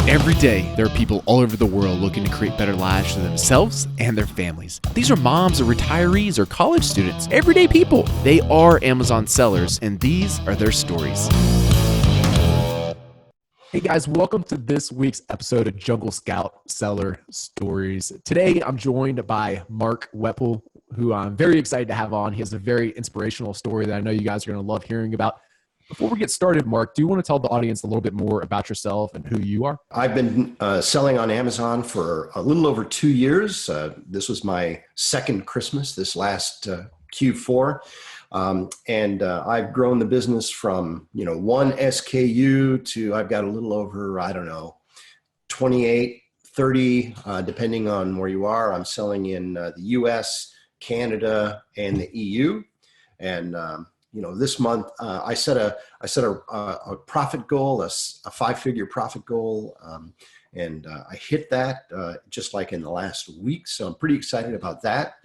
Every day, there are people all over the world looking to create better lives for themselves and their families. These are moms or retirees or college students, everyday people. They are Amazon sellers, and these are their stories. Hey guys, welcome to this week's episode of Jungle Scout Seller Stories. Today, I'm joined by Mark Weppel, who I'm very excited to have on. He has a very inspirational story that I know you guys are going to love hearing about. Before we get started, Mark, do you want to tell the audience a little bit more about yourself and who you are? I've been selling on Amazon for a little over 2 years. This was my second Christmas, this last Q4. And I've grown the business from, one SKU to I've got a little over, 28, 30, depending on where you are. I'm selling in the US, Canada, and the EU. And this month I set a profit goal, a 5-figure profit goal, and I hit that just like in the last week. So I'm pretty excited about that.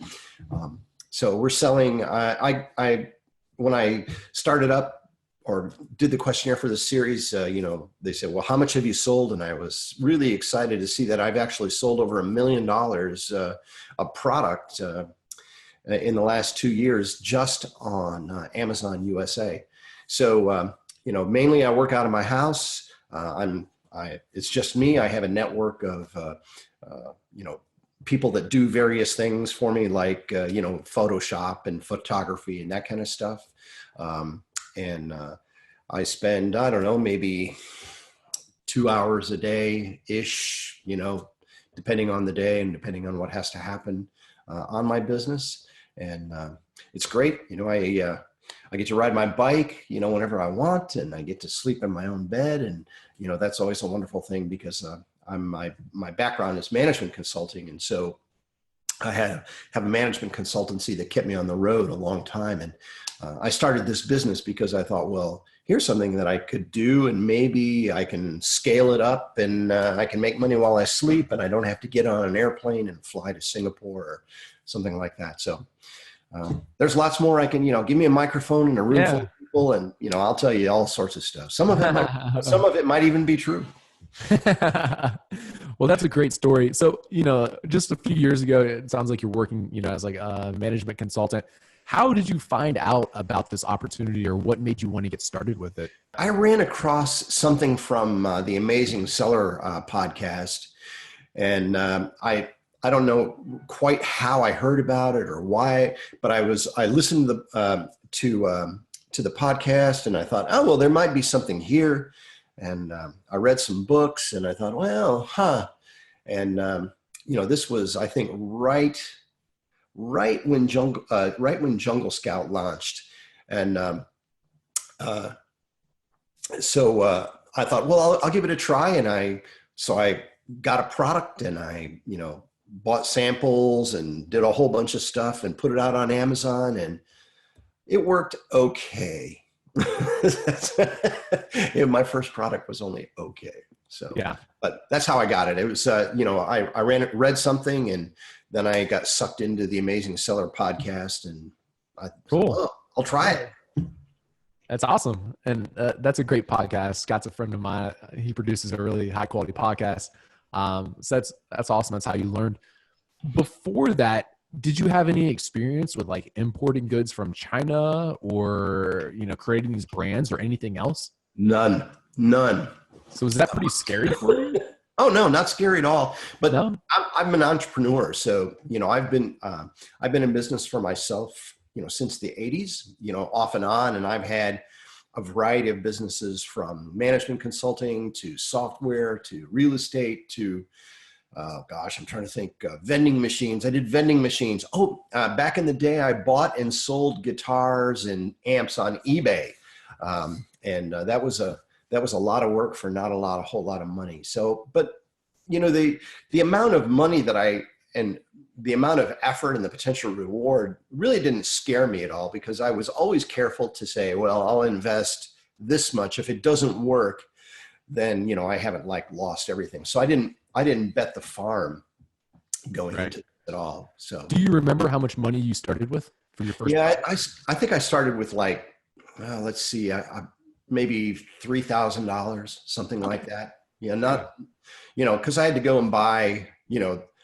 So we're selling. When I started up or did the questionnaire for the series, they said, "Well, how much have you sold?" And I was really excited to see that I've actually sold over $1 million of product in the last 2 years just on Amazon USA. So, mainly I work out of my house. It's just me. I have a network of, people that do various things for me, like, Photoshop and photography and that kind of stuff. I spend, maybe 2 hours a day-ish, depending on the day and depending on what has to happen on my business. And it's great. I get to ride my bike, whenever I want, and I get to sleep in my own bed. And, that's always a wonderful thing because my background is management consulting. And so I have a management consultancy that kept me on the road a long time. And I started this business because I thought, well, here's something that I could do, and maybe I can scale it up, and I can make money while I sleep, and I don't have to get on an airplane and fly to Singapore or something like that. So there's lots more I can, give me a microphone in a room full of people, and, I'll tell you all sorts of stuff. Some of it might even be true. Well, that's a great story. So, just a few years ago, it sounds like you're working, as like a management consultant. How did you find out about this opportunity, or what made you want to get started with it? I ran across something from the Amazing Seller podcast, and I don't know quite how I heard about it or why, but I listened to the podcast, and I thought, oh, well, there might be something here. And I read some books, and I thought, well, and this was, I think, right when Jungle Scout launched, and so I thought, well, I'll give it a try, and I got a product, and I bought samples and did a whole bunch of stuff and put it out on Amazon, and it worked okay. My first product was only okay. So, yeah, but that's how I got it. It was, I read something, and then I got sucked into the Amazing Seller podcast, and I thought, oh, I'll try it. That's awesome. And that's a great podcast. Scott's a friend of mine. He produces a really high quality podcast. So that's awesome. That's how you learned. Before that, did you have any experience with like importing goods from China, or, creating these brands or anything else? None. So is that pretty scary for you? Oh, no, not scary at all. But no? I'm an entrepreneur. So, I've been in business for myself, since the 80s, off and on. And I've had a variety of businesses, from management consulting to software to real estate to, I'm trying to think, vending machines. I did vending machines. Back in the day, I bought and sold guitars and amps on eBay. And that was a lot of work for not a whole lot of money. So, but, the amount of money and the amount of effort and the potential reward really didn't scare me at all, because I was always careful to say, well, I'll invest this much. If it doesn't work, then, I haven't lost everything. So I didn't bet the farm going into it at all. So do you remember how much money you started with for your first? Yeah, I think I started with let's see, maybe $3,000, something like that. Yeah, not, because I had to go and buy,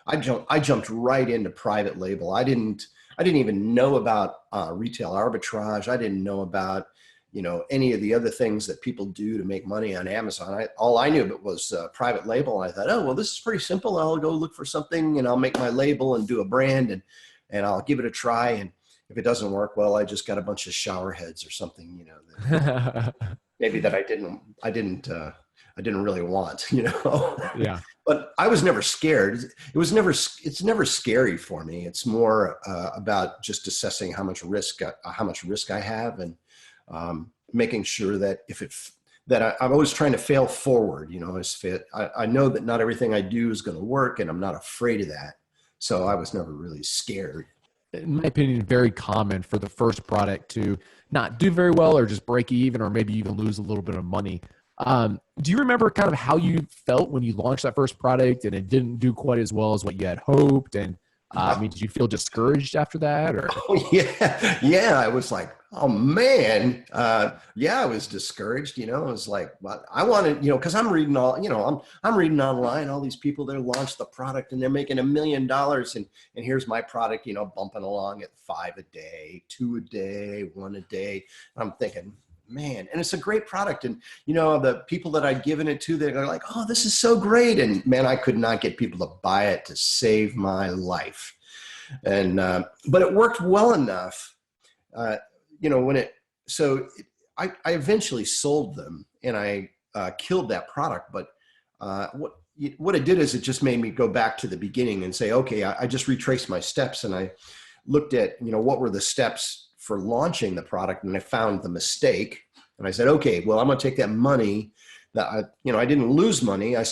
I jumped right into private label. I didn't even know about retail arbitrage. I didn't know about, any of the other things that people do to make money on Amazon. All I knew about was private label. And I thought, oh, well, this is pretty simple. I'll go look for something and I'll make my label and do a brand and I'll give it a try. And if it doesn't work, well, I just got a bunch of shower heads or something, that maybe that I didn't really want, Yeah. But I was never scared. It's never scary for me. It's more about just assessing how much risk I have, and making sure that I'm always trying to fail forward. I know that not everything I do is going to work, and I'm not afraid of that. So I was never really scared. In my opinion, very common for the first product to not do very well or just break even or maybe even lose a little bit of money. Do you remember kind of how you felt when you launched that first product and it didn't do quite as well as what you had hoped? And did you feel discouraged after that? Or Oh yeah, yeah. I was like, oh man, yeah. I was discouraged. I was like, well, I wanted, because I'm reading I'm reading online all these people that launched the product and they're making $1 million, and here's my product, bumping along at 5 a day, 2 a day, 1 a day. I'm thinking, man, and it's a great product, and the people that I'd given it to, they're like, oh, this is so great, and man, I could not get people to buy it to save my life. And but it worked well enough, I eventually sold them, and I killed that product. But what it did is it just made me go back to the beginning and say, okay, I just retraced my steps, and I looked at what were the steps for launching the product, and I found the mistake, and I said, okay, well, I'm going to take that money that I didn't lose money. I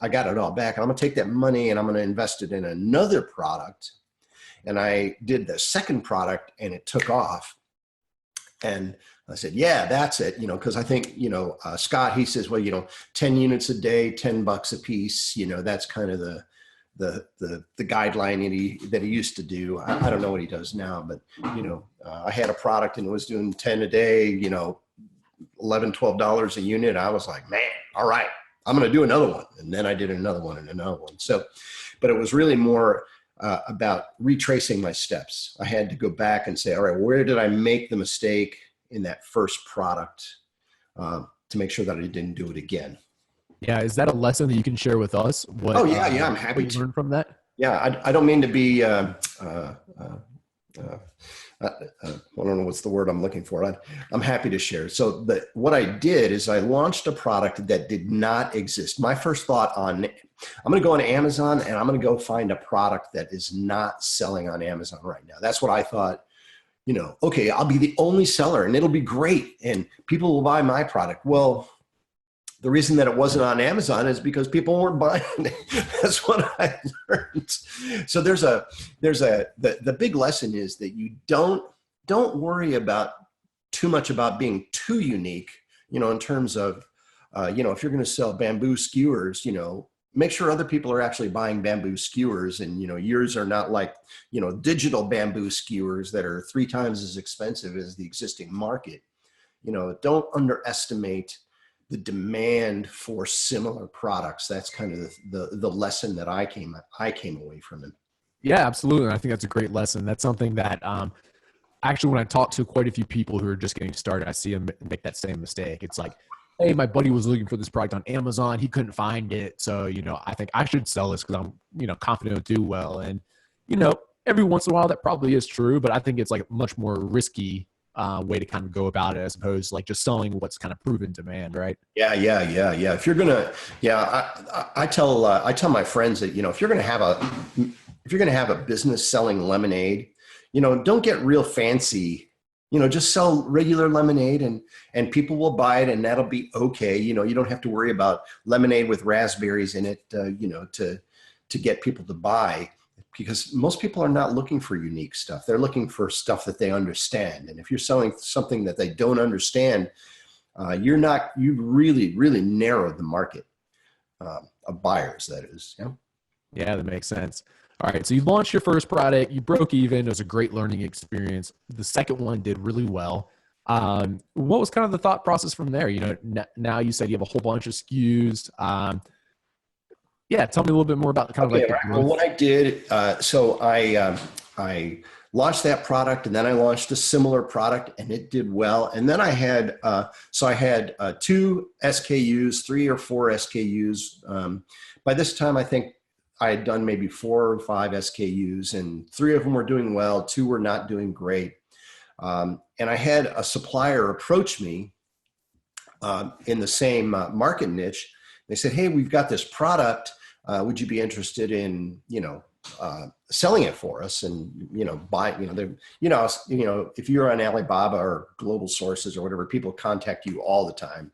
got it all back. I'm going to take that money and I'm going to invest it in another product. And I did the second product, and it took off. And I said, yeah, that's it. Because I think, Scott, he says, well, 10 units a day, $10 a piece. That's kind of the guideline that he used to do. I don't know what he does now, but I had a product and it was doing 10 a day, $11, $12 a unit. I was like, man, all right, I'm going to do another one. And then I did another one and another one. So, but it was really more about retracing my steps. I had to go back and say, all right, where did I make the mistake in that first product, to make sure that I didn't do it again. yeah, is that a lesson that you can share with us? What, Oh yeah, yeah, I'm happy to to. learn from that. Yeah, I don't mean to be, I don't know what's the word I'm looking for. I'm happy to share. So what I did is I launched a product that did not exist. My first thought I'm going to go on Amazon and I'm going to go find a product that is not selling on Amazon right now. That's what I thought. Okay, I'll be the only seller and it'll be great and people will buy my product. Well, the reason that it wasn't on Amazon is because people weren't buying it. That's what I learned. So the big lesson is that you don't worry about too much about being too unique, in terms of, if you're going to sell bamboo skewers, make sure other people are actually buying bamboo skewers and, yours are not like, digital bamboo skewers that are 3 times as expensive as the existing market. Don't underestimate the demand for similar products. That's kind of the lesson that I came away from it. Yeah, absolutely. And I think that's a great lesson. That's something that actually, when I talk to quite a few people who are just getting started, I see them make that same mistake. It's like, hey, my buddy was looking for this product on Amazon. He couldn't find it. So, I think I should sell this because I'm, confident it'll do well. And, every once in a while that probably is true, but I think it's like much more risky way to kind of go about it as opposed to like just selling what's kind of proven demand, right? Yeah. If you're gonna, I tell my friends that if you're gonna have a business selling lemonade, don't get real fancy. Just sell regular lemonade and people will buy it and that'll be okay. You don't have to worry about lemonade with raspberries in it, to get people to buy. Because most people are not looking for unique stuff. They're looking for stuff that they understand. And if you're selling something that they don't understand, you really, really narrowed the market of buyers, that is. Yeah. Yeah, that makes sense. All right. So you launched your first product, you broke even. It was a great learning experience. The second one did really well. What was kind of the thought process from there? Now you said you have a whole bunch of SKUs. Yeah, tell me a little bit more about kind of Okay, like all the right. Well, growth. what I did, I launched that product, and then I launched a similar product, and it did well. And then I had two SKUs, three or four SKUs. By this time, I think I had done maybe 4 or 5 SKUs, and three of them were doing well, two were not doing great. And I had a supplier approach me in the same market niche. They said, "Hey, we've got this product. Would you be interested in, selling it for us and, buy, if you're on Alibaba or Global Sources or whatever, people contact you all the time,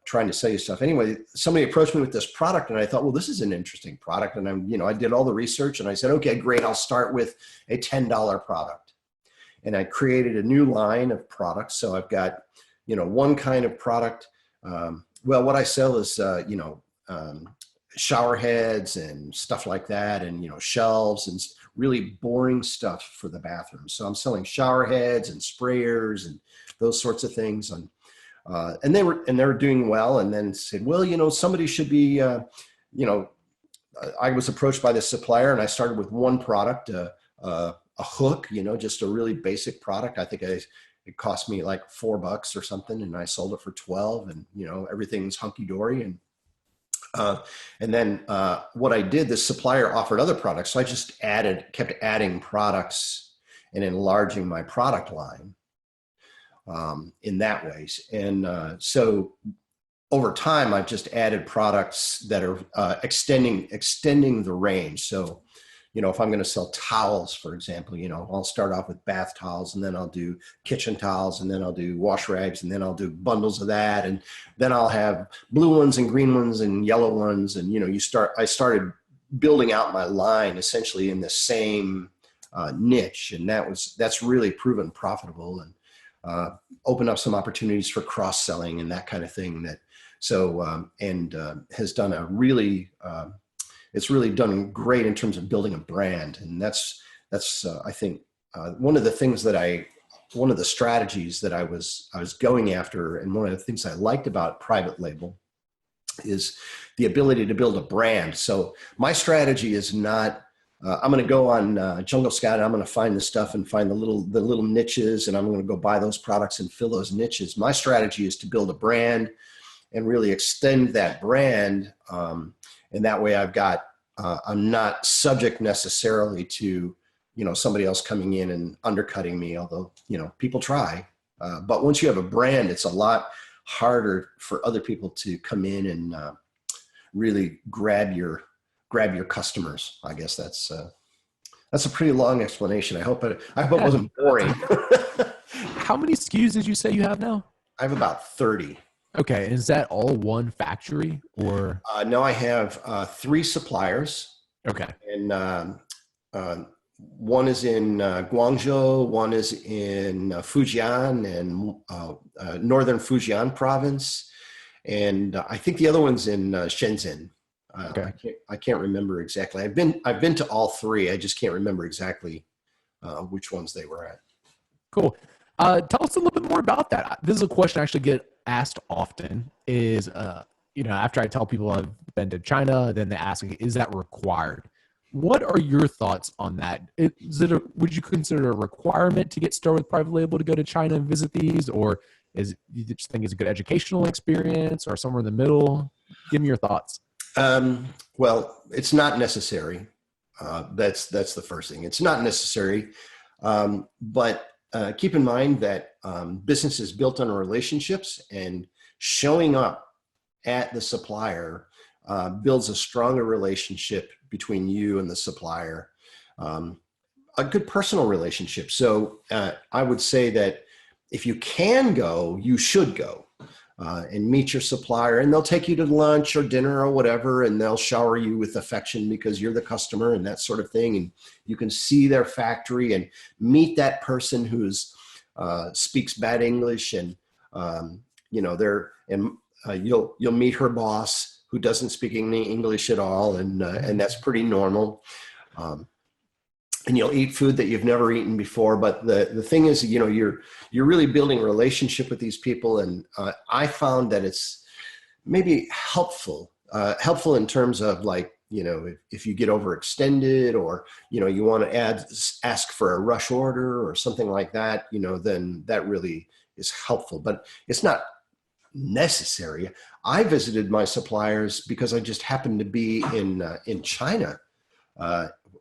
trying to sell you stuff. Anyway, somebody approached me with this product and I thought, well, this is an interesting product. And I did all the research and I said, okay, great. I'll start with a $10 product. And I created a new line of products. So I've got, one kind of product. Well, what I sell is, shower heads and stuff like that, and shelves and really boring stuff for the bathroom. So I'm selling shower heads and sprayers and those sorts of things. And they were doing well. And then said, well, somebody should be, I was approached by this supplier, and I started with one product, a hook, just a really basic product. I think it cost me like $4 or something, and I sold it for 12, and everything's hunky dory. And then what I did, this supplier offered other products, so I just kept adding products and enlarging my product line in that way. And so over time, I've just added products that are extending the range. So if I'm going to sell towels, for example, I'll start off with bath towels, and then I'll do kitchen towels, and then I'll do wash rags, and then I'll do bundles of that. And then I'll have blue ones and green ones and yellow ones. And, I started building out my line essentially in the same niche. And that's really proven profitable, and opened up some opportunities for cross-selling and that kind of thing has done it's really done great in terms of building a brand. And that's I think one of the strategies that I was going after, and one of the things I liked about private label is the ability to build a brand. So my strategy is not I'm going to go on Jungle Scout, and I'm going to find the stuff and find the little niches, and I'm going to go buy those products and fill those niches. My strategy is to build a brand and really extend that brand. And that way I'm not subject necessarily to, somebody else coming in and undercutting me, although, people try. But once you have a brand, it's a lot harder for other people to come in and really grab your customers. I guess that's a pretty long explanation. I hope it wasn't boring. How many SKUs did you say you have now? I have about 30. Okay. Is that all one factory or? No, I have 3 suppliers. Okay. And one is in Guangzhou, one is in Fujian and northern Fujian province, and I think the other one's in Shenzhen. Okay. I can't remember exactly. I've been to all 3. I just can't remember exactly which ones they were at. Cool. Tell us a little bit more about that. This is a question I actually get asked often is, after I tell people I've been to China, then they ask me, is that required? What are your thoughts on that? Would you consider a requirement to get started with private label to go to China and visit these? Or you just think it's a good educational experience or somewhere in the middle? Give me your thoughts. Well, it's not necessary. That's the first thing. It's not necessary. But keep in mind that business is built on relationships, and showing up at the supplier builds a stronger relationship between you and the supplier, a good personal relationship. So I would say that if you can go, you should go and meet your supplier, and they'll take you to lunch or dinner or whatever, and they'll shower you with affection because you're the customer and that sort of thing. And you can see their factory and meet that person who's speaks bad English, and you'll meet her boss who doesn't speak any English at all, and that's pretty normal. and you'll eat food that you've never eaten before. But the thing is, you're really building a relationship with these people. And I found that it's maybe helpful in terms of like, if you get overextended or, you want to ask for a rush order or something like that, then that really is helpful, but it's not necessary. I visited my suppliers because I just happened to be in China,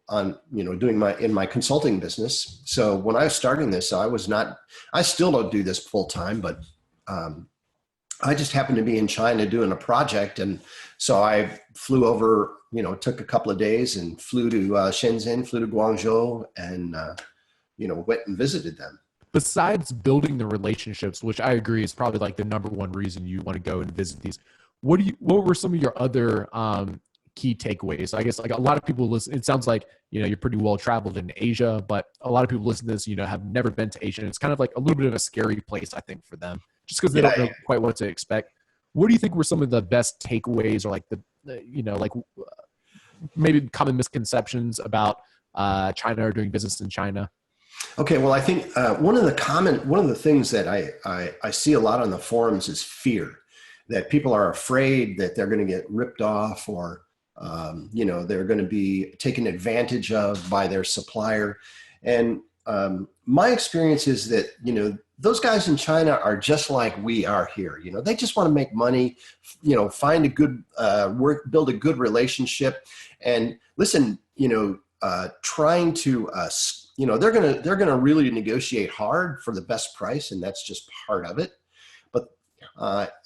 doing my consulting business. So when I was starting this, I still don't do this full time, but I just happened to be in China doing a project. And so I flew over, took a couple of days and flew to Shenzhen, flew to Guangzhou, and, went and visited them. Besides building the relationships, which I agree is probably like the number one reason you want to go and visit these, what were some of your other key takeaways? I guess like a lot of people listen, it sounds like, you're pretty well traveled in Asia, but a lot of people listen to this, have never been to Asia. And it's kind of like a little bit of a scary place, I think, for them, just because they don't know quite what to expect. What do you think were some of the best takeaways or like maybe common misconceptions about China or doing business in China? Okay, well, I think one of the things that I see a lot on the forums is fear, that people are afraid that they're going to get ripped off or, they're going to be taken advantage of by their supplier. And my experience is that, those guys in China are just like we are here. They just want to make money, find a good build a good relationship. And listen, trying to they're gonna really negotiate hard for the best price, and that's just part of it. But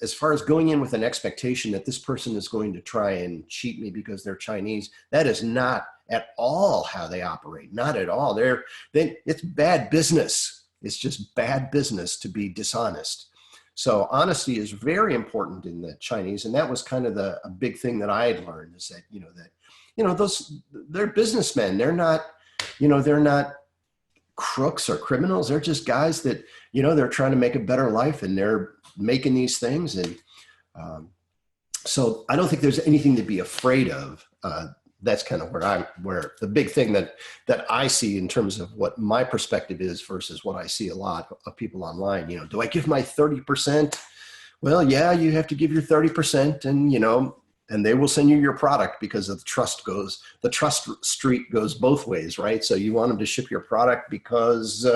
as far as going in with an expectation that this person is going to try and cheat me because they're Chinese, that is not at all how they operate. Not at all. It's bad business. It's just bad business to be dishonest. So honesty is very important in the Chinese, and that was kind of a big thing that I had learned is that they're businessmen. They're not crooks or criminals. They're just guys that, they're trying to make a better life and they're making these things. And so I don't think there's anything to be afraid of. That's kind of where the big thing that I see in terms of what my perspective is versus what I see a lot of people online. Do I give my 30%? Well, yeah, you have to give your 30% and they will send you your product because the trust street goes both ways, right? So you want them to ship your product because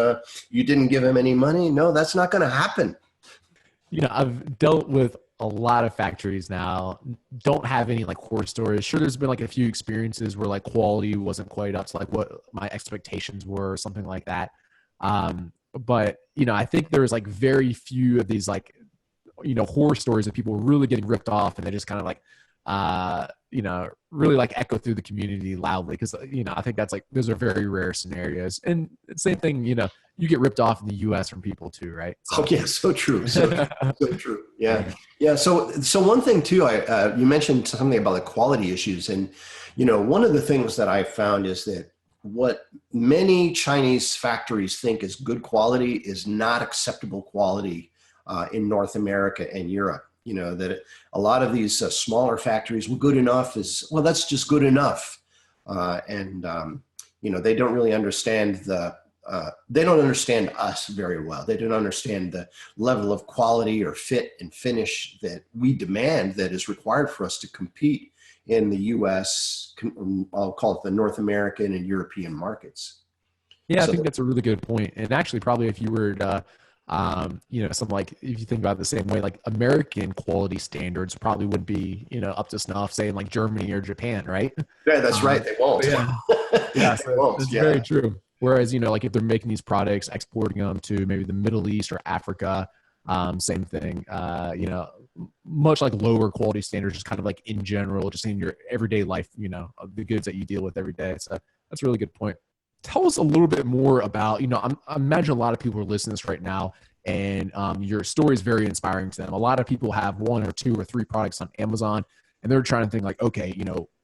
you didn't give them any money? No, that's not going to happen. I've dealt with a lot of factories now, don't have any like horror stories. Sure, there's been like a few experiences where like quality wasn't quite up to like what my expectations were or something like that. But I think there's like very few of these like, horror stories of people really getting ripped off and they just kind of like, really like echo through the community loudly. Cause I think that's like, those are very rare scenarios. And same thing, you get ripped off in the US from people too, right? So. Oh yeah. So true. So true. Yeah. Yeah. So one thing too, you mentioned something about the quality issues. And, one of the things that I found is that what many Chinese factories think is good quality is not acceptable quality in North America and Europe. That a lot of these smaller factories, well, good enough is, well, that's just good enough. They don't really understand they don't understand us very well. They don't understand the level of quality or fit and finish that we demand that is required for us to compete in the US, I'll call it the North American and European markets. Yeah, I think that's a really good point. And actually probably if you were to something like, if you think about it the same way, like American quality standards probably would be, up to snuff, say in like Germany or Japan, right? Yeah, that's right. They won't. Yeah, so it's very true. Whereas, like if they're making these products, exporting them to maybe the Middle East or Africa, same thing, much like lower quality standards, just kind of like in general, just in your everyday life, the goods that you deal with every day. So that's a really good point. Tell us a little bit more about, I imagine a lot of people are listening to this right now and your story is very inspiring to them. A lot of people have 1 or 2 or 3 products on Amazon and they're trying to think like, okay,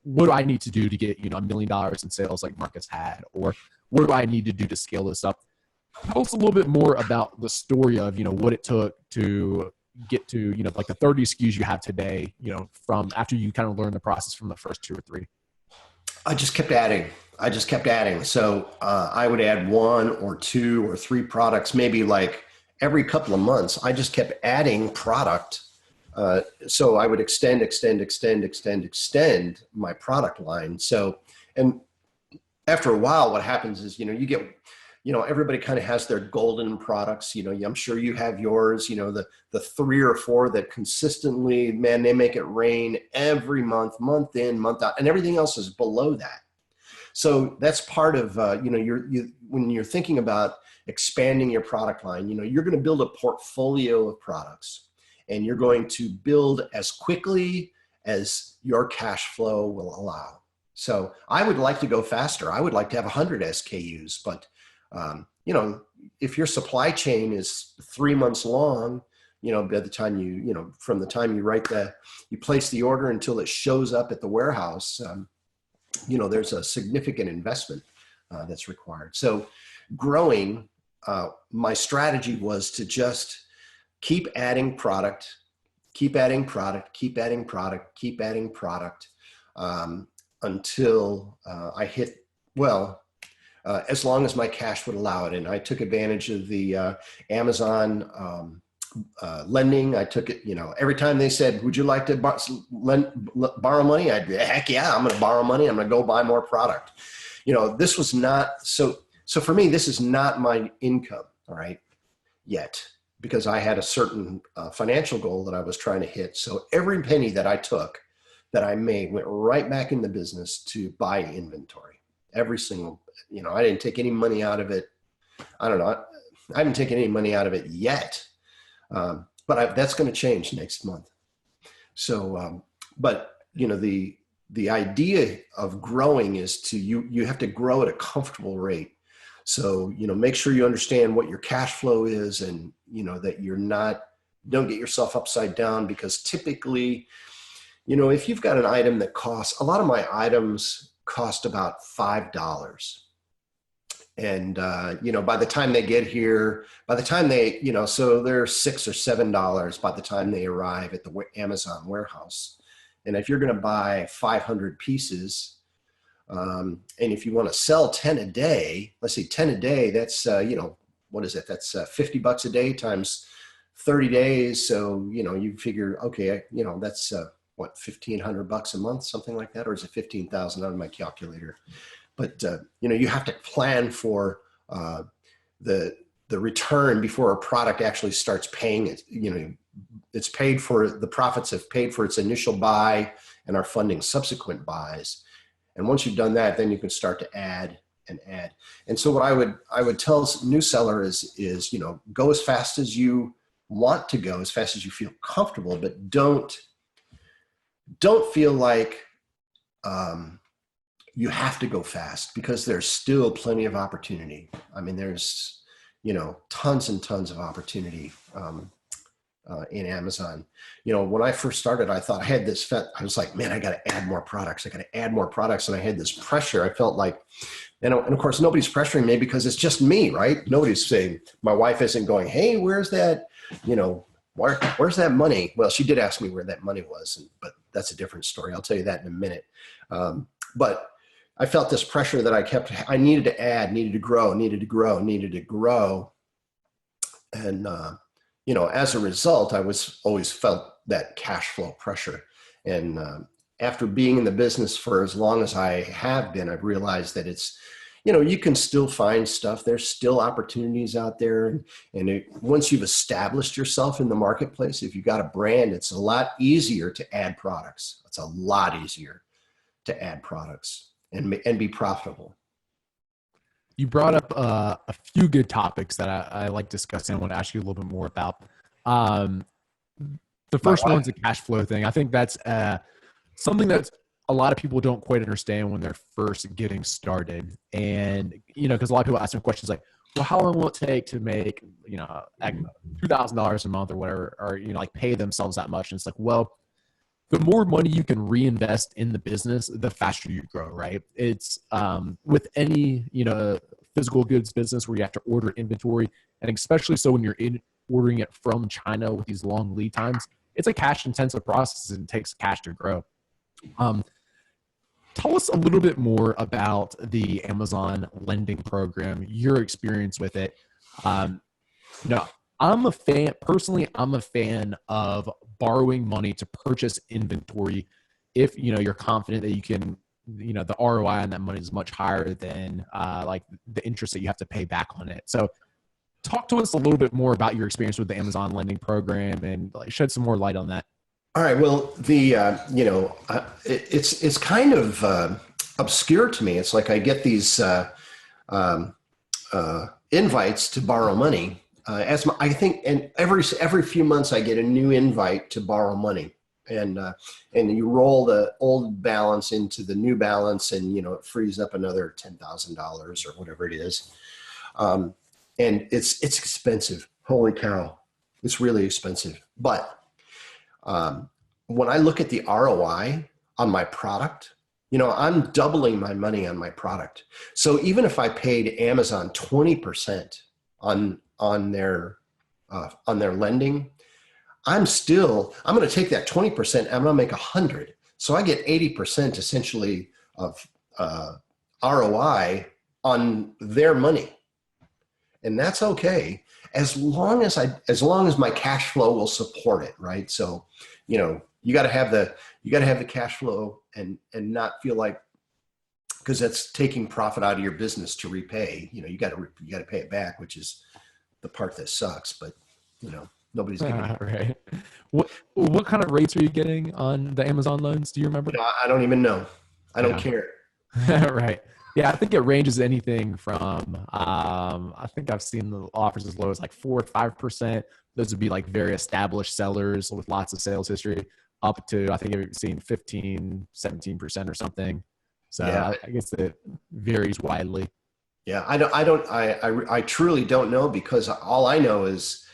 what do I need to do to get, $1 million in sales like Marcus had? Or what do I need to do to scale this up? Tell us a little bit more about the story of, what it took to get to, like the 30 SKUs you have today, from after you kind of learned the process from the first 2 or 3. I just kept adding. I just kept adding. So I would add one or two or three products, maybe like every couple of months. I just kept adding product. So I would extend my product line. So, and after a while, what happens is, you get, everybody kind of has their golden products. I'm sure you have yours, the three or four that consistently, man, they make it rain every month in, month out, and everything else is below that. So that's part of, when you're thinking about expanding your product line, you're going to build a portfolio of products, and you're going to build as quickly as your cash flow will allow. So I would like to go faster. I would like to have 100 SKUs, but if your supply chain is 3 months long, by the time from the time you place the order until it shows up at the warehouse, there's a significant investment that's required. So growing, my strategy was to just keep adding product, until I hit, as long as my cash would allow it. And I took advantage of the Amazon lending. I took it, every time they said, would you like to borrow money? I'd be, heck yeah, I'm going to borrow money. I'm going to go buy more product. This was not, so for me, this is not my income, all right, yet, because I had a certain financial goal that I was trying to hit. So every penny that I took, that I made, went right back in the business to buy inventory. Every single, I didn't take any money out of it. I don't know. I haven't taken any money out of it yet. But that's going to change next month. So, but the idea of growing is you have to grow at a comfortable rate. So, make sure you understand what your cash flow is, and, that don't get yourself upside down, because typically, if you've got an item that costs, a lot of my items cost about $5. And, by the time they get here, so they're $6 or $7 by the time they arrive at the Amazon warehouse. And if you're going to buy 500 pieces, and if you want to sell 10 a day, let's say 10 a day, that's, what is it? That's $50 a day times 30 days. So, you figure, okay, that's, what, $1,500 a month, something like that? Or is it 15,000 on my calculator? But, you have to plan for the return before a product actually starts paying it. It's paid for, the profits have paid for its initial buy and are funding subsequent buys. And once you've done that, then you can start to add and add. And so what I would tell new seller is, go as fast as you want to go, as fast as you feel comfortable, but don't feel like, you have to go fast, because there's still plenty of opportunity. I mean, there's, tons and tons of opportunity in Amazon. When I first started, I thought I was like, man, I got to add more products. And I had this pressure. I felt like, and of course, nobody's pressuring me, because it's just me, right? Nobody's saying, my wife isn't going, hey, where's that, where's that money? Well, she did ask me where that money was, but that's a different story. I'll tell you that in a minute. But I felt this pressure that I needed to add, needed to grow. And, as a result, I always felt that cash flow pressure. And after being in the business for as long as I have been, I've realized that it's, you can still find stuff. There's still opportunities out there. And once you've established yourself in the marketplace, if you've got a brand, it's a lot easier to add products. It's a lot easier to add products and be profitable. You brought up a few good topics that I like discussing. I want to ask you a little bit more about. The first one's a cash flow thing. I think that's something that a lot of people don't quite understand when they're first getting started. And, because a lot of people ask me questions like, well, how long will it take to make, $2,000 a month or whatever, or, like pay themselves that much? And it's like, well, the more money you can reinvest in the business, the faster you grow, right? It's with any, physical goods business where you have to order inventory, and especially so when you're ordering it from China with these long lead times, it's a cash intensive process and it takes cash to grow. tell us a little bit more about the Amazon lending program, your experience with it. You know, I'm a fan, personally, I'm a fan of borrowing money to purchase inventory if, you know, you're confident that you can, you know, the ROI on that money is much higher than like the interest that you have to pay back on it. So talk to us a little bit more about your experience with the Amazon lending program and like shed some more light on that. All right. Well, it's kind of obscure to me. It's like I get these um, invites to borrow money. I think, and every few months I get a new invite to borrow money, and you roll the old balance into the new balance, and it frees up another $10,000 or whatever it is, and it's expensive. Holy cow, it's really expensive, but. When I look at the ROI on my product, I'm doubling my money on my product. So even if I paid Amazon 20% on their lending, I'm going to take that 20% and I'm going to make 100. So I get 80% essentially of ROI on their money, and that's okay as long as my cash flow will support it, right? So, you got to have the cash flow and not feel like, because that's taking profit out of your business to repay. You got to pay it back, which is the part that sucks. But nobody's giving it. Right. What kind of rates are you getting on the Amazon loans? Do you remember? I don't even know. I don't care. Right. Yeah, I think it ranges anything from I think I've seen the offers as low as like 4 or 5%. Those would be like very established sellers with lots of sales history, up to I think I've seen 15, 17% or something. So yeah. I guess it varies widely. Yeah, I truly don't know, because all I know is,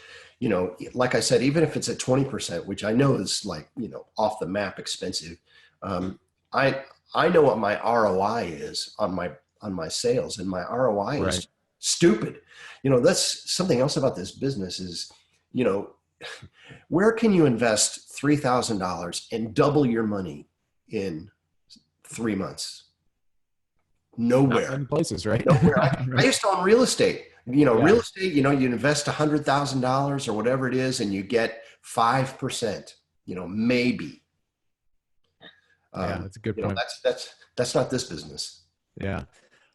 like I said, even if it's at 20%, which I know is like, off the map expensive, I know what my ROI is on my sales, and my ROI Right. is stupid. That's something else about this business is, where can you invest $3,000 and double your money in 3 months? Nowhere. Not many places, right? Nowhere. I used to own real estate. Real estate, you invest $100,000 or whatever it is, and you get 5%, maybe. Yeah, that's a good point. That's not this business. Yeah.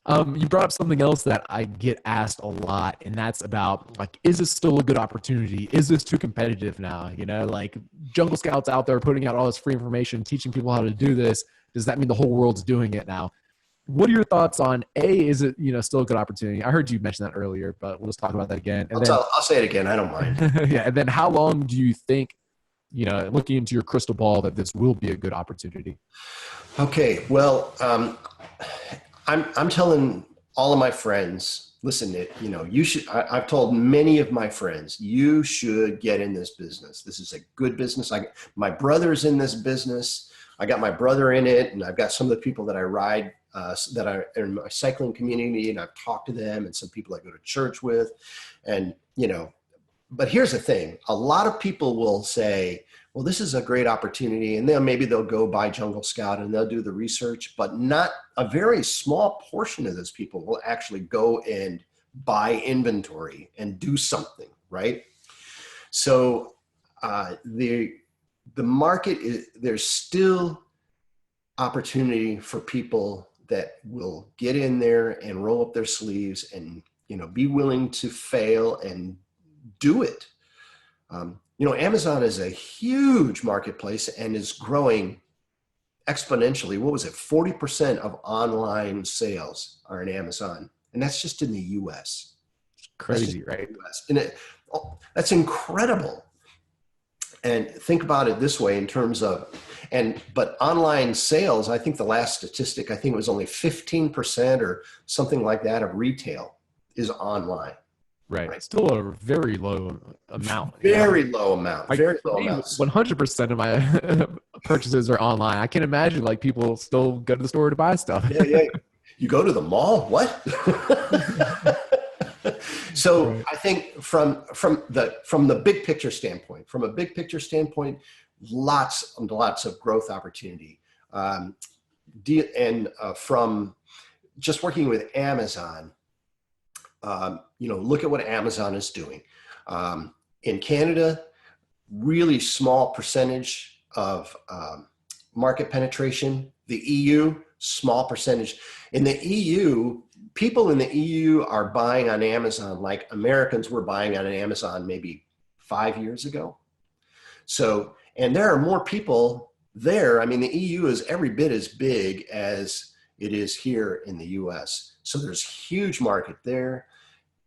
You brought up something else that I get asked a lot, and that's about like, is this still a good opportunity? Is this too competitive now? Like Jungle Scouts out there putting out all this free information, teaching people how to do this. Does that mean the whole world's doing it now? What are your thoughts on is it, still a good opportunity? I heard you mention that earlier, but we'll just talk about that again. And I'll say it again. I don't mind. Yeah. And then how long do you think, looking into your crystal ball, that this will be a good opportunity? Okay. Well, I'm telling all of my friends, listen, you should, I've told many of my friends, you should get in this business. This is a good business. My brother's in this business. I got my brother in it, and I've got some of the people that I ride, that are in my cycling community, and I've talked to them, and some people I go to church with, and, but here's the thing. A lot of people will say, well, this is a great opportunity. And then maybe they'll go buy Jungle Scout and they'll do the research, but not a very small portion of those people will actually go and buy inventory and do something, right? So the market is, there's still opportunity for people that will get in there and roll up their sleeves and, be willing to fail and do it. Amazon is a huge marketplace and is growing exponentially. What was it? 40% of online sales are in Amazon. And that's just in the US. It's crazy, right? And that's incredible. And think about it this way in terms of, but online sales, I think the last statistic, I think it was only 15% or something like that of retail is online. Right. Still a very low amount. Very low amount. Like, very low amount. 100% of my purchases are online. I can't imagine like people still go to the store to buy stuff. Yeah. You go to the mall? What? So right. I think from the big picture standpoint, lots and lots of growth opportunity. from just working with Amazon, look at what Amazon is doing. In Canada, really small percentage of market penetration. The EU, small percentage. In the EU, people in the EU are buying on Amazon like Americans were buying on Amazon maybe 5 years ago. So, and there are more people there. I mean, the EU is every bit as big as it is here in the US. So there's huge market there.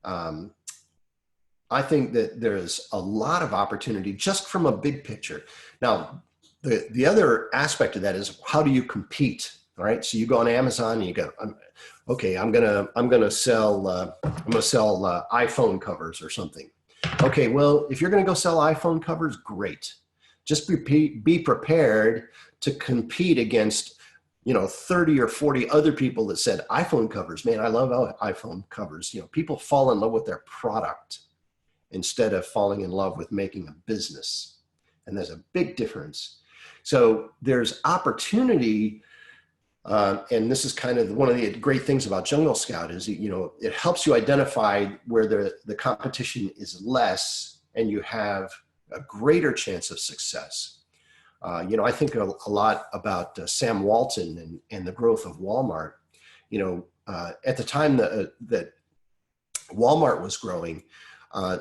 I think that there's a lot of opportunity just from a big picture. Now, the other aspect of that is, how do you compete? All right. So you go on Amazon and you go, okay, I'm gonna sell iPhone covers or something. Okay, well, if you're gonna go sell iPhone covers, great. Just be prepared to compete against 30 or 40 other people that said iPhone covers. Man, I love iPhone covers. People fall in love with their product instead of falling in love with making a business. And there's a big difference. So there's opportunity. And this is kind of one of the great things about Jungle Scout is, it helps you identify where the competition is less and you have a greater chance of success. I think a lot about Sam Walton and the growth of Walmart. At the time that Walmart was growing,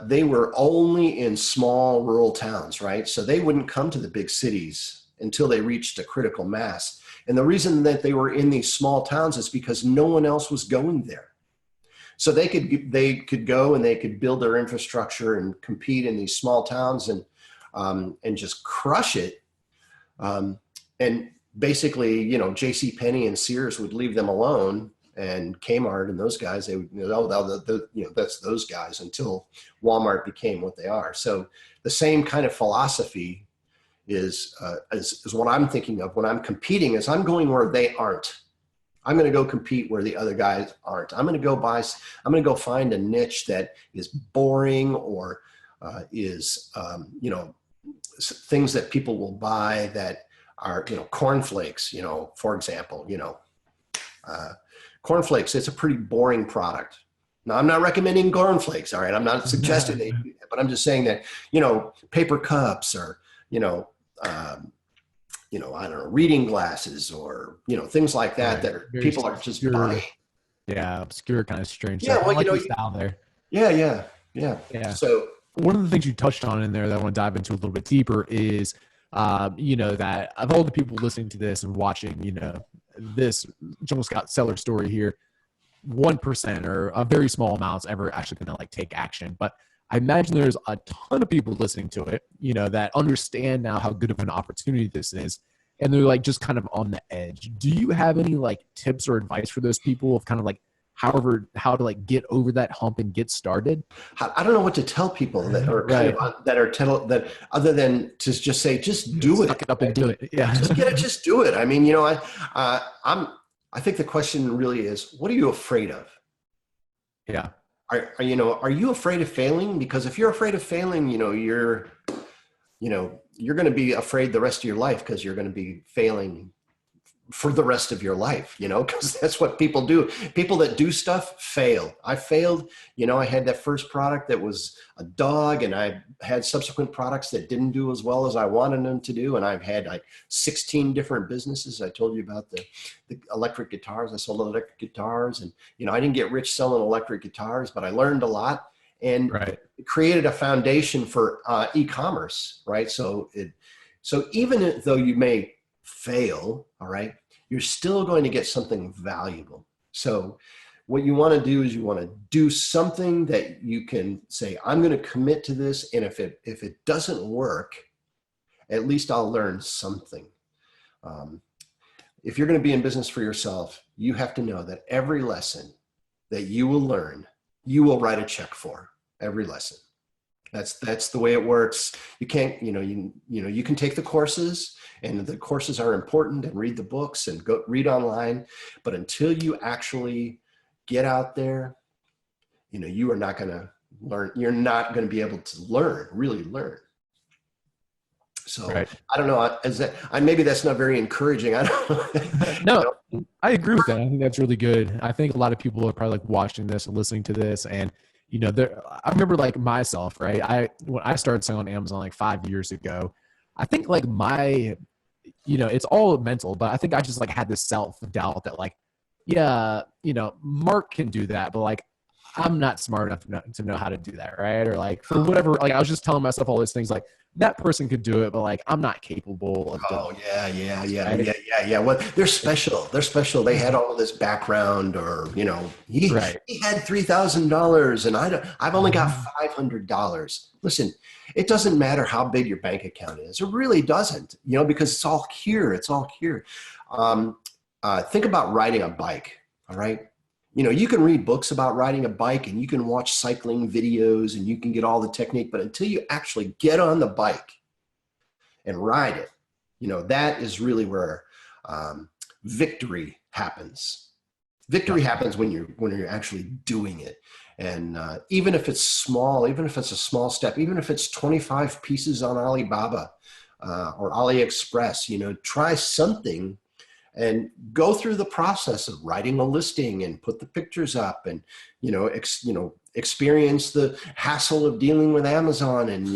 they were only in small rural towns, right? So they wouldn't come to the big cities until they reached a critical mass. And the reason that they were in these small towns is because no one else was going there. So they could go and they could build their infrastructure and compete in these small towns and just crush it. And basically, J.C. Penney and Sears would leave them alone, and Kmart and those guys, they would, that's those guys, until Walmart became what they are. So the same kind of philosophy is what I'm thinking of when I'm competing. Is I'm going where they aren't. I'm going to go compete where the other guys aren't. I'm going to go find a niche that is boring or is things that people will buy that are, cornflakes, for example, cornflakes, it's a pretty boring product. Now, I'm not recommending cornflakes, all right? I'm not suggesting that, but I'm just saying that, paper cups or, I don't know, reading glasses or, things like that, that are, people are just buying. Yeah, obscure, kind of strange. Yeah, well, like the style there. Yeah. So one of the things you touched on in there that I want to dive into a little bit deeper is, that of all the people listening to this and watching, this Jungle Scout seller story here, 1% or a very small amounts ever actually going to like take action. But I imagine there's a ton of people listening to it, that understand now how good of an opportunity this is. And they're like just kind of on the edge. Do you have any like tips or advice for those people of kind of like how to like get over that hump and get started? I don't know what to tell people that are that other than to just say, just do it. Suck it up and do it. Yeah. Just do it. I mean, I think the question really is, what are you afraid of? Yeah. Are you afraid of failing? Because if you're afraid of failing, you're going to be afraid the rest of your life, because you're going to be failing for the rest of your life, because that's what people do. People that do stuff fail. I failed. I had that first product that was a dog, and I had subsequent products that didn't do as well as I wanted them to do. And I've had like 16 different businesses. I told you about the electric guitars. I sold electric guitars, and, I didn't get rich selling electric guitars, but I learned a lot, and it created a foundation for e-commerce, right? So even though you may fail, all right, you're still going to get something valuable. So what you want to do is you want to do something that you can say, I'm going to commit to this. And if it doesn't work, at least I'll learn something. If you're going to be in business for yourself, you have to know that every lesson that you will learn, you will write a check for every lesson. That's the way it works. You can't, you can take the courses, and the courses are important, and read the books and go read online. But until you actually get out there, you are not going to learn. You're not going to be able to really learn. So Right. I don't know. Maybe that's not very encouraging. I don't know. No, I agree with that. I think that's really good. I think a lot of people are probably like watching this and listening to this, and I remember like myself, right? When I started selling on Amazon like 5 years ago, I think like it's all mental, but I think I just like had this self doubt that like, yeah, Mark can do that, but like I'm not smart enough to know how to do that, right? Or like for whatever, like I was just telling myself all these things like that person could do it, but like I'm not capable of doing Oh it, yeah. right? Yeah. Well, they're special. They're special. They had all of this background, or Right. he had $3,000, and I've only got Mhm. $500. Listen, it doesn't matter how big your bank account is. It really doesn't. Because it's all here. It's all here. Think about riding a bike. All right. You can read books about riding a bike, and you can watch cycling videos, and you can get all the technique, but until you actually get on the bike and ride it, that is really where victory happens. Victory happens when you're actually doing it. And even if it's small, even if it's a small step, even if it's 25 pieces on Alibaba or AliExpress, try something and go through the process of writing a listing and put the pictures up, and experience the hassle of dealing with Amazon, and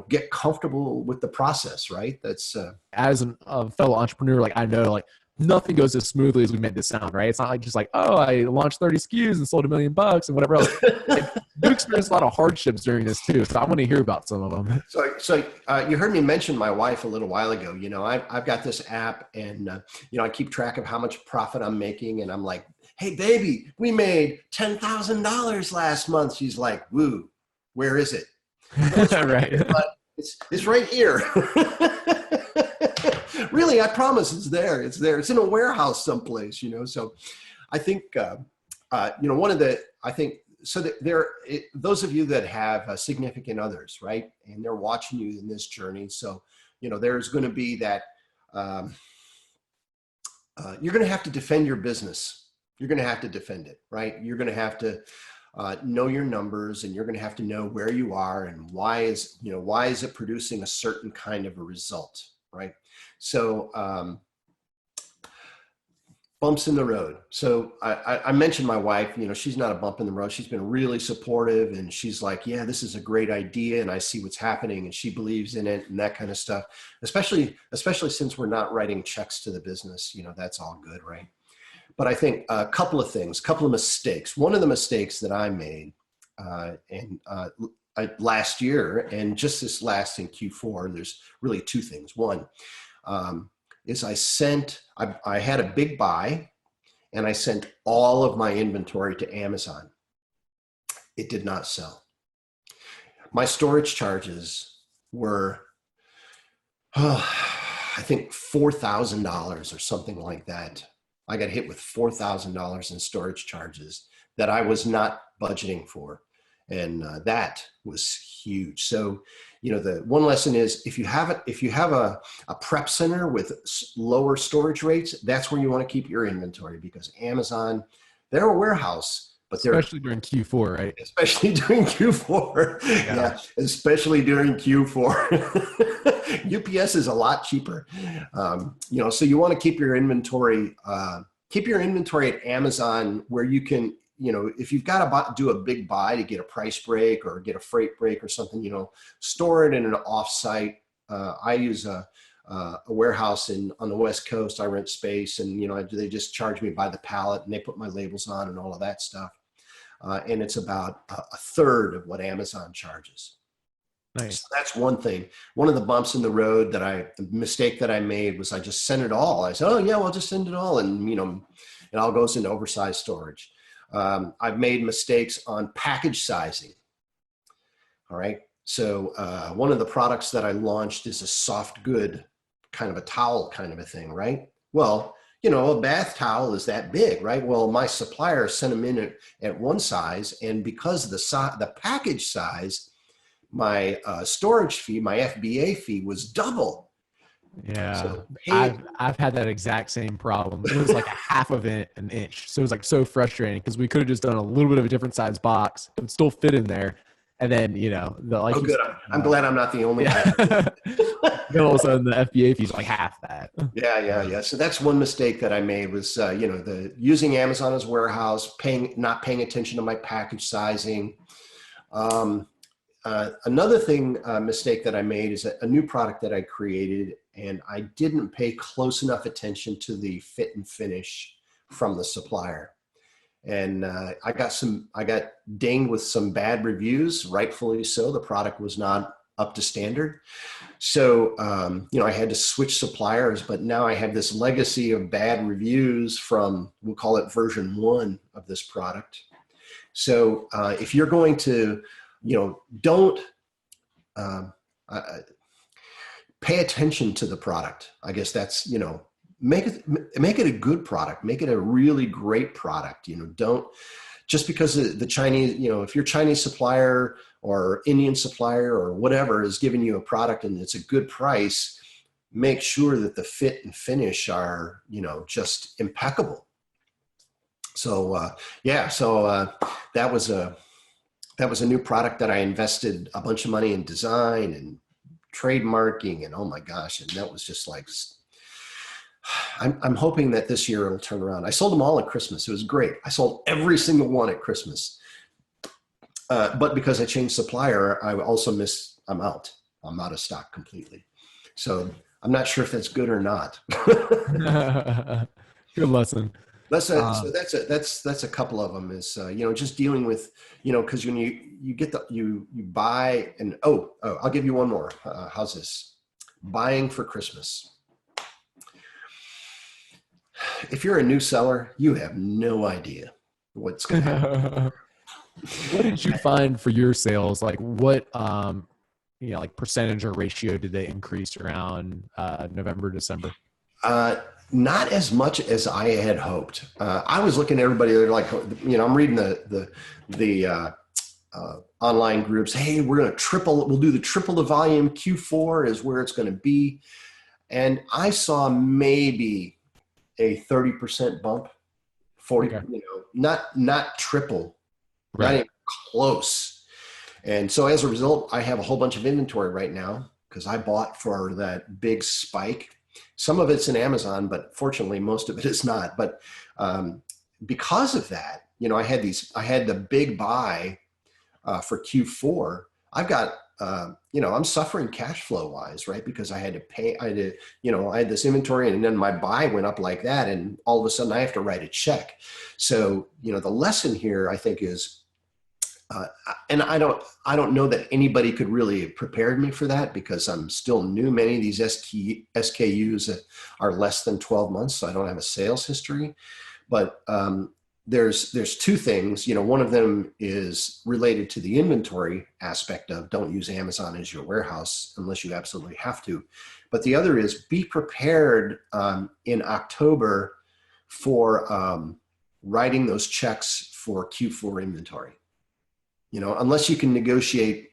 get comfortable with the process, right? That's As a fellow entrepreneur, like I know like nothing goes as smoothly as we made this sound, right? It's not like just like, oh, I launched 30 SKUs and sold $1 million and whatever else. Like you experienced a lot of hardships during this too, so I want to hear about some of them. So you heard me mention my wife a little while ago. I've got this app, and I keep track of how much profit I'm making, and I'm like, hey baby, we made $10,000 last month. She's like, woo, where is it? It's right Right. here, bud. It's right here. Really, I promise it's there. It's there. It's in a warehouse someplace, So I think, one of the, I think, so that those of you that have significant others, right? And they're watching you in this journey. So, there's going to be that, you're going to have to defend your business. You're going to have to defend it, right? You're going to have to know your numbers, and you're going to have to know where you are and why is it producing a certain kind of a result, right? So bumps in the road. So I mentioned my wife, she's not a bump in the road. She's been really supportive, and she's like, yeah, this is a great idea, and I see what's happening, and she believes in it and that kind of stuff, especially since we're not writing checks to the business, that's all good, right? But I think a couple of mistakes. One of the mistakes that I made last year, and just this last in Q4, there's really two things. One is I had a big buy, and I sent all of my inventory to Amazon. It did not sell. My storage charges were, I think $4,000 or something like that. I got hit with $4,000 in storage charges that I was not budgeting for. And that was huge. So, the one lesson is if you have a prep center with lower storage rates, that's where you want to keep your inventory, because Amazon, they're a warehouse, but they're Especially during Q4, right? especially during Q4. Yeah, especially during Q4. UPS is a lot cheaper. So you want to keep your inventory at Amazon, where you can, if you've got to do a big buy to get a price break or get a freight break or something, store it in an offsite. I use a warehouse on the West Coast. I rent space, and they just charge me by the pallet, and they put my labels on and all of that stuff. And it's about a third of what Amazon charges. Nice. So that's one thing. One of the bumps in the road the mistake that I made was I just sent it all. I said, oh yeah, well, just send it all. And, it all goes into oversized storage. I've made mistakes on package sizing. All right. So one of the products that I launched is a soft good kind of a towel kind of a thing, right? Well, a bath towel is that big, right? Well, my supplier sent them in at one size, and because of the package size, my storage fee, my FBA fee, was double. Yeah, So I've had that exact same problem. It was like a half of an inch, so it was like so frustrating because we could have just done a little bit of a different size box, but still fit in there. And then, you know, like Oh, you good. said, I'm glad I'm not the only yeah. guy. Then all of a sudden the FBA fees like half that. Yeah. So that's one mistake that I made was, the using Amazon as warehouse, not paying attention to my package sizing. Another mistake that I made is a new product that I created, and I didn't pay close enough attention to the fit and finish from the supplier. And I got dinged with some bad reviews, rightfully so. The product was not up to standard. So, I had to switch suppliers, but now I have this legacy of bad reviews from, we'll call it version 1 of this product. So if you're going to, don't pay attention to the product. I guess that's, make it a good product, make it a really great product. Don't, just because the Chinese, if your Chinese supplier or Indian supplier or whatever is giving you a product and it's a good price, make sure that the fit and finish are, just impeccable. So, that was a new product that I invested a bunch of money in design and trademarking, and oh my gosh. And that was just like, I'm hoping that this year it'll turn around. I sold them all at Christmas. It was great. I sold every single one at Christmas. But because I changed supplier, I also I'm out. I'm out of stock completely. So I'm not sure if that's good or not. Good lesson. So that's a couple of them is, just dealing with, because when you get you buy and, I'll give you one more. How's this? Buying for Christmas. If you're a new seller, you have no idea what's going to happen. What did you find for your sales? Like what, like percentage or ratio did they increase around November, December? Not as much as I had hoped. I was looking at everybody. They're like, I'm reading the online groups. Hey, we're going to we'll do the triple the volume. Q4 is where it's going to be. And I saw maybe a 30% bump, 40, Okay. not triple, Right. not even close. And so as a result, I have a whole bunch of inventory right now because I bought for that big spike. Some of it's in Amazon, but fortunately, most of it is not. But because of that, I had the big buy for Q4. I've got, I'm suffering cash flow wise, right? Because I had to pay, I had this inventory and then my buy went up like that. And all of a sudden I have to write a check. So, the lesson here I think is, and I don't know that anybody could really have prepared me for that because I'm still new. Many of these SKUs are less than 12 months, so I don't have a sales history. But there's two things. One of them is related to the inventory aspect of don't use Amazon as your warehouse unless you absolutely have to. But the other is be prepared in October for writing those checks for Q4 inventory. Unless you can negotiate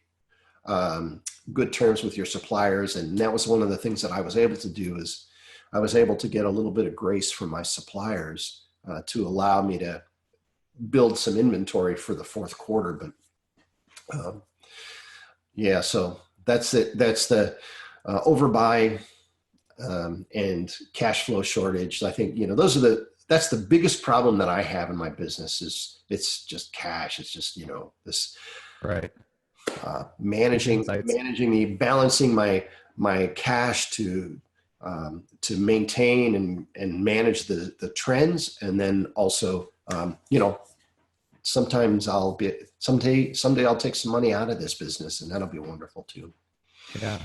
good terms with your suppliers. And that was one of the things that I was able to do is I was able to get a little bit of grace from my suppliers to allow me to build some inventory for the fourth quarter. But so that's it. That's the overbuy and cash flow shortage. I think, that's the biggest problem that I have in my business is it's just cash. It's just, this right. Managing balancing my cash to maintain and manage the trends. And then also, sometimes someday I'll take some money out of this business and that'll be wonderful too. Yeah.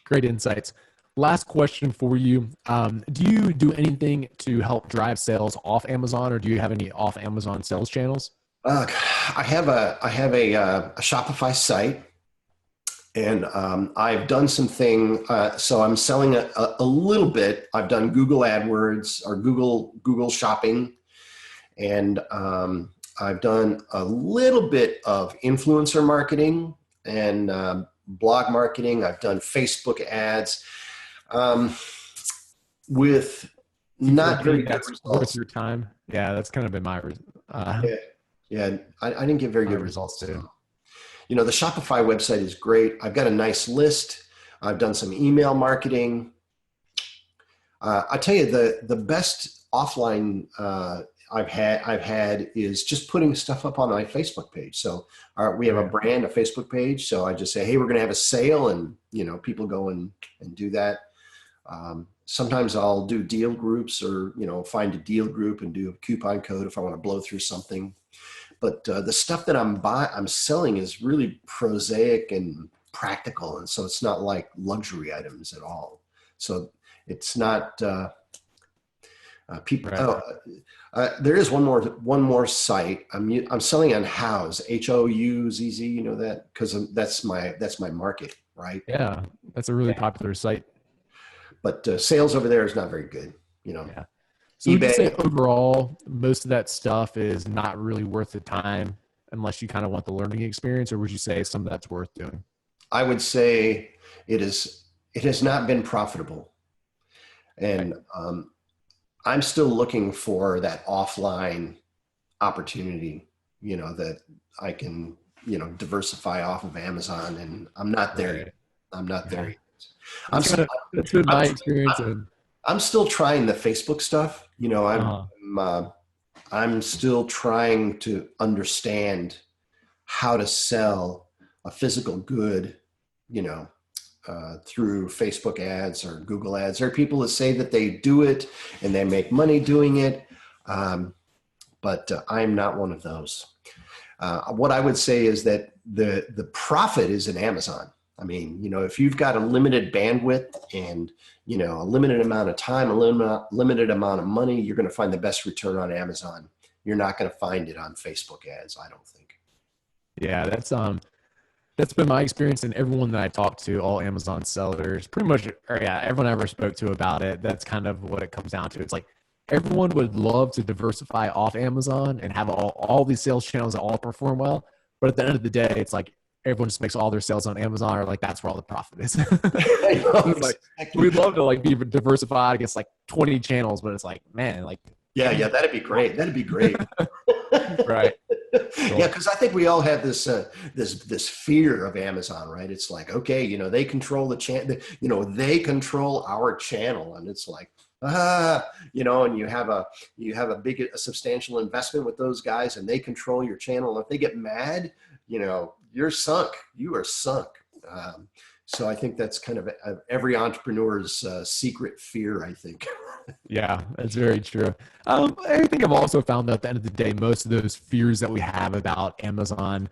Great insights. Last question for you. Do you do anything to help drive sales off Amazon, or do you have any off Amazon sales channels? I have a Shopify site, and I've done something. So I'm selling a little bit. I've done Google AdWords or Google Shopping, and I've done a little bit of influencer marketing and blog marketing. I've done Facebook ads. With not very good results. Worth your time. Yeah, that's kind of been my I didn't get very good results too. the Shopify website is great. I've got a nice list. I've done some email marketing. I tell you, the best offline I've had is just putting stuff up on my Facebook page. So we have a brand, a Facebook page. So I just say, hey, we're going to have a sale, and people go and do that. Sometimes I'll do deal groups, or find a deal group and do a coupon code if I want to blow through something. But the stuff that I'm selling is really prosaic and practical, and so it's not like luxury items at all. So it's not people. Right. There is one more site. I'm selling on Houzz, Houzz. You know that because that's my market, right? Yeah, that's a really popular site. But sales over there is not very good. Yeah. So would you say overall, most of that stuff is not really worth the time unless you kind of want the learning experience, or would you say some of that's worth doing? I would say it has not been profitable. And I'm still looking for that offline opportunity, that I can, diversify off of Amazon, and I'm not there yet. I'm not there yet. That's been my experience. I'm still trying the Facebook stuff. I'm still trying to understand how to sell a physical good, through Facebook ads or Google ads. There are people that say that they do it and they make money doing it. But I'm not one of those. What I would say is that the profit is in Amazon. I mean, if you've got a limited bandwidth and, a limited amount of time, a limited amount of money, you're going to find the best return on Amazon. You're not going to find it on Facebook ads, I don't think. Yeah, that's been my experience, and everyone that I talked to, all Amazon sellers, pretty much, everyone I ever spoke to about it, that's kind of what it comes down to. It's like everyone would love to diversify off Amazon and have all these sales channels that all perform well. But at the end of the day, it's like everyone just makes all their sales on Amazon, or like that's where all the profit is. It's like, we'd love to be diversified against 20 channels, but it's like, man, yeah, that'd be great. That'd be great. Right. Cool. Yeah, because I think we all have this this fear of Amazon, right? It's like, okay, they control the channel, they control our channel, and it's like, and you have a substantial investment with those guys, and they control your channel. And if they get mad, you're sunk. You are sunk. So I think that's kind of every entrepreneur's secret fear, I think. Yeah, that's very true. I think I've also found that at the end of the day, most of those fears that we have about Amazon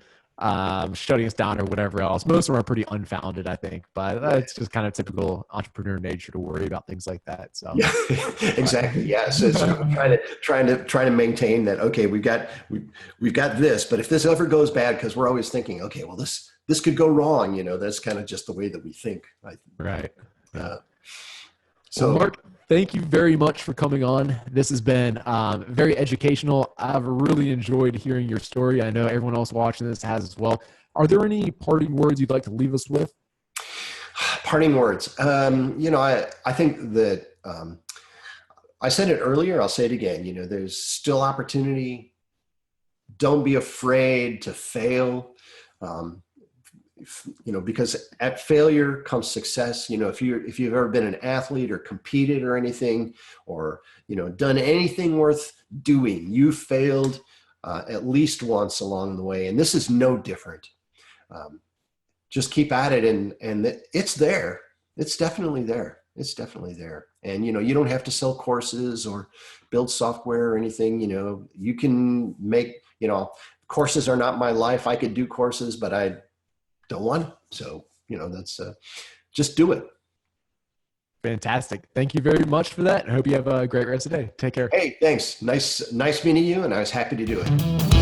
shutting us down or whatever else, most of them are pretty unfounded, I think. But it's just kind of typical entrepreneur nature to worry about things like that. So yeah, exactly. Yeah, so trying to maintain that. Okay, we've got this, but if this ever goes bad, because we're always thinking, okay, well this could go wrong. That's kind of just the way that we think. Right. So, well, Mark, thank you very much for coming on. This has been very educational. I've really enjoyed hearing your story. I know everyone else watching this has as well. Are there any parting words you'd like to leave us with? Parting words. I think that I said it earlier. I'll say it again. There's still opportunity. Don't be afraid to fail. Because at failure comes success. If you've ever been an athlete or competed or anything, or, done anything worth doing, you failed at least once along the way. And this is no different. Just keep at it. And it's there. It's definitely there. It's definitely there. And, you don't have to sell courses or build software or anything. You can make, courses are not my life. I could do courses, but I don't want. So, that's just do it. Fantastic. Thank you very much for that. I hope you have a great rest of the day. Take care. Hey, thanks. Nice meeting you. And I was happy to do it.